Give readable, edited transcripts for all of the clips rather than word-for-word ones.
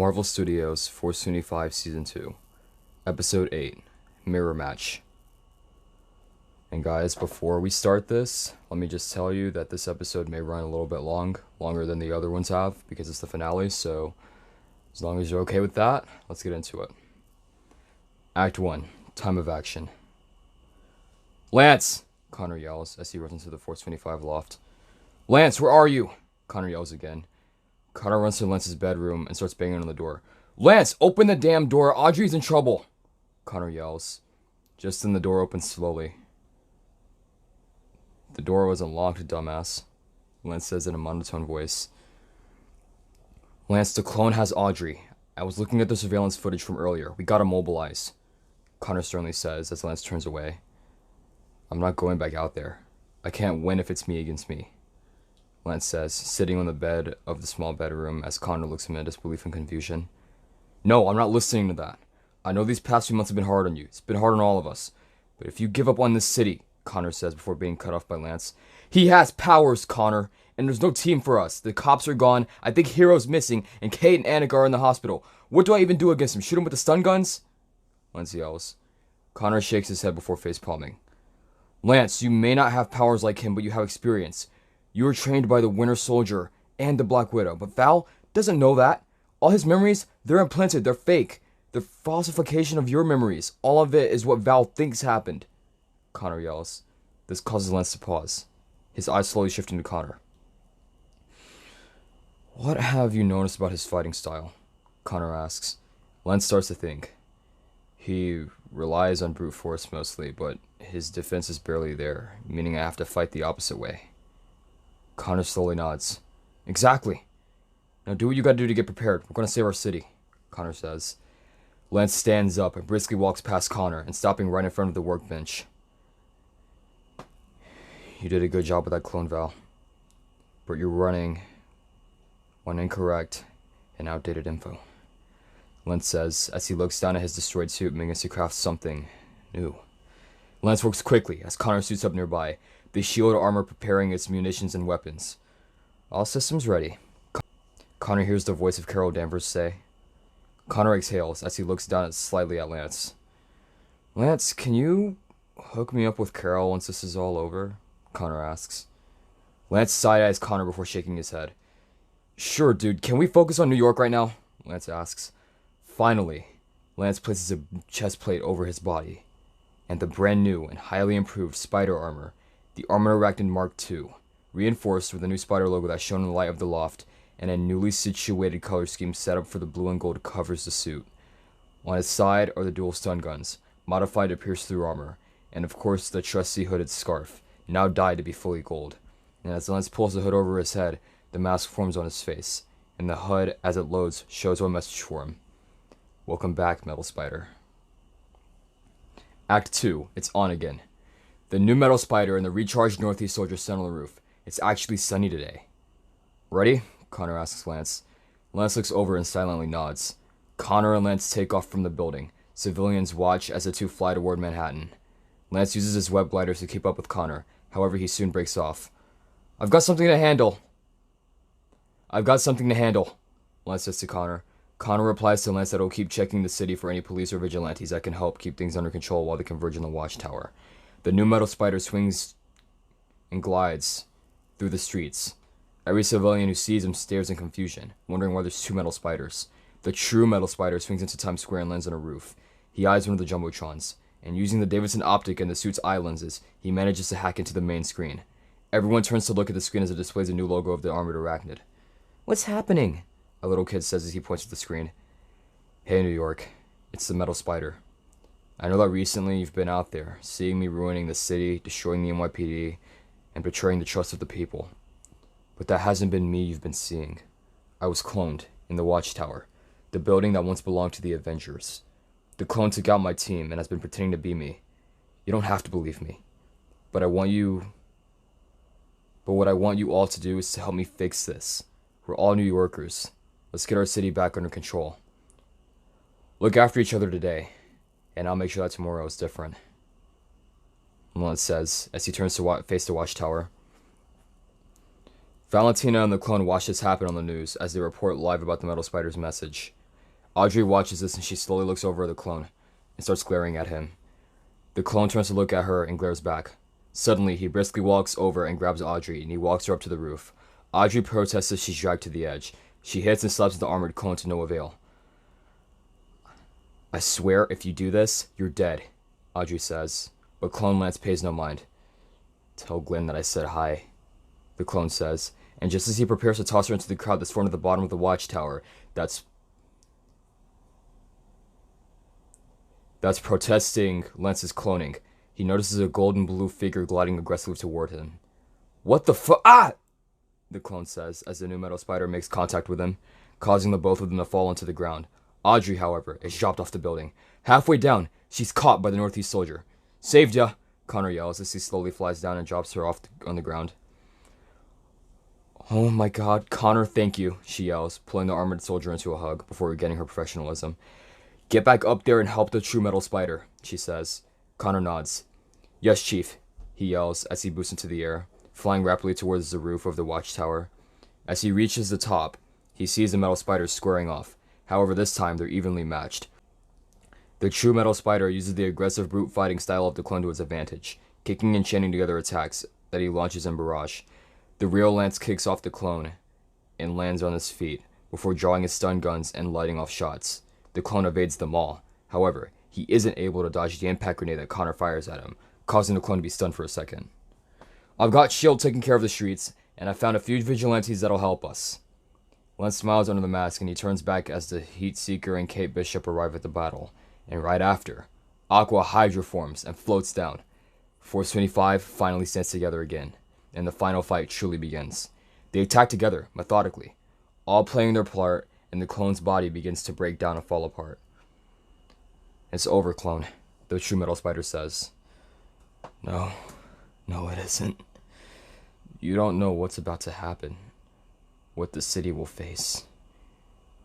Marvel Studios 475 Season 2, Episode 8, Mirror Match. And guys, before we start this, let me just tell you that this episode may run a little bit longer than the other ones have, because it's the finale, so as long as you're okay with that, let's get into it. Act 1, Time of Action. Lance! Connor yells as he runs into the 425 loft. Lance, where are you? Connor yells again. Connor runs to Lance's bedroom and starts banging on the door. Lance, open the damn door. Audrey's in trouble. Connor yells. Just then the door opens slowly. The door wasn't locked, dumbass. Lance says in a monotone voice. Lance, the clone has Audrey. I was looking at the surveillance footage from earlier. We gotta mobilize. Connor sternly says as Lance turns away. I'm not going back out there. I can't win if it's me against me. Lance says, sitting on the bed of the small bedroom as Connor looks at him in disbelief and confusion. No, I'm not listening to that. I know these past few months have been hard on you. It's been hard on all of us. But if you give up on this city, Connor says before being cut off by Lance. He has powers, Connor, and there's no team for us. The cops are gone, I think Hero's missing, and Kate and Annika are in the hospital. What do I even do against him? Shoot him with the stun guns? Lance yells. Connor shakes his head before face-palming. Lance, you may not have powers like him, but you have experience. You were trained by the Winter Soldier and the Black Widow, but Val doesn't know that. All his memories, they're implanted, they're fake. They're falsification of your memories. All of it is what Val thinks happened. Connor yells. This causes Lance to pause, his eyes slowly shifting to Connor. What have you noticed about his fighting style? Connor asks. Lance starts to think. He relies on brute force mostly, but his defense is barely there, meaning I have to fight the opposite way. Connor slowly nods. Exactly. Now do what you gotta do to get prepared. We're gonna save our city, Connor says. Lance stands up and briskly walks past Connor and stopping right in front of the workbench. You did a good job with that clone, Val. But you're running on incorrect and outdated info, Lance says as he looks down at his destroyed suit and begins to craft something new. Lance works quickly as Connor suits up nearby, the shield armor preparing its munitions and weapons. All systems ready. Connor hears the voice of Carol Danvers say. Connor exhales as he looks down slightly at Lance. Lance, can you hook me up with Carol once this is all over? Connor asks. Lance side-eyes Connor before shaking his head. Sure, dude. Can we focus on New York right now? Lance asks. Finally, Lance places a chest plate over his body, and the brand new and highly improved spider armor, the Armored Arachnid Mark II, reinforced with a new spider logo that's shown in the light of the loft, and a newly situated color scheme set up for the blue and gold covers the suit. On its side are the dual stun guns, modified to pierce through armor, and of course the trusty hooded scarf, now dyed to be fully gold. And as Lance pulls the hood over his head, the mask forms on his face, and the HUD, as it loads, shows one message for him. Welcome back, Metal Spider. Act 2, it's on again. The new Metal Spider and the recharged Northeast Soldier stand on the roof. It's actually sunny today. Ready? Connor asks Lance. Lance looks over and silently nods. Connor and Lance take off from the building. Civilians watch as the two fly toward Manhattan. Lance uses his web gliders to keep up with Connor. However, he soon breaks off. I've got something to handle, Lance says to Connor. Connor replies to Lance that he'll keep checking the city for any police or vigilantes that can help keep things under control while they converge on the watchtower. The new Metal Spider swings and glides through the streets. Every civilian who sees him stares in confusion, wondering why there's two Metal Spiders. The true Metal Spider swings into Times Square and lands on a roof. He eyes one of the Jumbotrons, and using the Davidson optic and the suit's eye lenses, he manages to hack into the main screen. Everyone turns to look at the screen as it displays a new logo of the Armored Arachnid. What's happening? A little kid says as he points at the screen. Hey, New York. It's the Metal Spider. I know that recently you've been out there, seeing me ruining the city, destroying the NYPD, and betraying the trust of the people. But that hasn't been me you've been seeing. I was cloned in the Watchtower, the building that once belonged to the Avengers. The clone took out my team and has been pretending to be me. You don't have to believe me. But what I want you all to do is to help me fix this. We're all New Yorkers. Let's get our city back under control. Look after each other today, and I'll make sure that tomorrow is different. Lance says as he turns to face the watchtower. Valentina and the clone watch this happen on the news as they report live about the Metal Spider's message. Audrey watches this and she slowly looks over at the clone and starts glaring at him. The clone turns to look at her and glares back. Suddenly, he briskly walks over and grabs Audrey, and he walks her up to the roof. Audrey protests as she's dragged to the edge. She hits and slaps the armored clone to no avail. I swear, if you do this, you're dead, Audrey says, but Clone Lance pays no mind. Tell Glenn that I said hi, the clone says, and just as he prepares to toss her into the crowd that's formed at the bottom of the watchtower, that's protesting Lance's cloning, he notices a golden blue figure gliding aggressively toward him. What the fu- Ah! The clone says as the new metal spider makes contact with him, causing the both of them to fall into the ground. Audrey, however, is dropped off the building. Halfway down, she's caught by the Northeast soldier. Saved ya! Connor yells as he slowly flies down and drops her off on the ground. Oh my god, Connor, thank you, she yells, pulling the armored soldier into a hug before regaining her professionalism. Get back up there and help the true metal spider, she says. Connor nods. Yes, Chief, he yells as he boosts into the air, flying rapidly towards the roof of the watchtower. As he reaches the top, he sees the metal spiders squaring off. However, this time they're evenly matched. The true metal spider uses the aggressive brute fighting style of the clone to its advantage, kicking and chaining together attacks that he launches in barrage. The real Lance kicks off the clone and lands on his feet before drawing his stun guns and lighting off shots. The clone evades them all. However, he isn't able to dodge the impact grenade that Connor fires at him, causing the clone to be stunned for a second. I've got S.H.I.E.L.D. taking care of the streets, and I've found a few vigilantes that'll help us. Lance smiles under the mask and he turns back as the Heat Seeker and Kate Bishop arrive at the battle. And right after, Aqua Hydra forms and floats down. Force 25 finally stands together again, and the final fight truly begins. They attack together, methodically, all playing their part, and the clone's body begins to break down and fall apart. It's over, clone, the true metal spider says. No, it isn't. You don't know what's about to happen. What the city will face.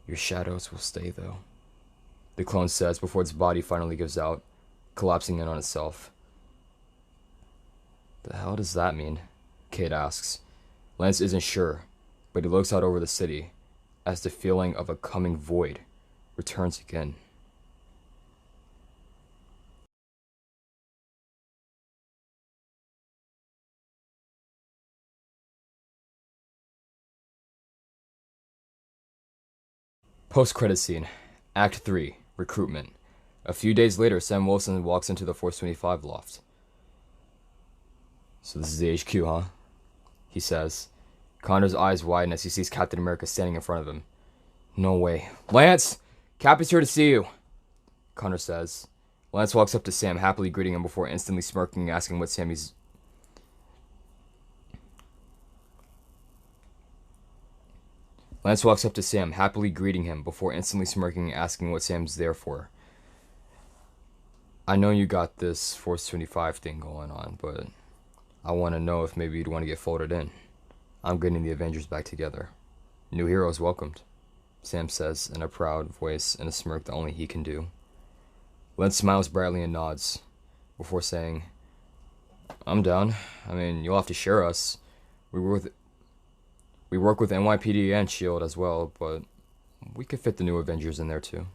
Your shadows will stay, though, the clone says before its body finally gives out, collapsing in on itself. The hell does that mean? Kate asks. Lance isn't sure, but he looks out over the city as the feeling of a coming void returns again. Post-credit scene. Act 3. Recruitment. A few days later, Sam Wilson walks into the Force 25 loft. So this is the HQ, huh? He says. Connor's eyes widen as he sees Captain America standing in front of him. No way. Lance! Cap is here to see you, Connor says. Lance walks up to Sam, happily greeting him before instantly smirking and asking what Sammy's... Lance walks up to Sam, happily greeting him before instantly smirking and asking what Sam's there for. I know you got this Force 25 thing going on, but I want to know if maybe you'd want to get folded in. I'm getting the Avengers back together. New heroes welcomed, Sam says in a proud voice and a smirk that only he can do. Lance smiles brightly and nods before saying, I'm down. I mean, you'll have to share us. We work with NYPD and S.H.I.E.L.D. as well, but we could fit the new Avengers in there too.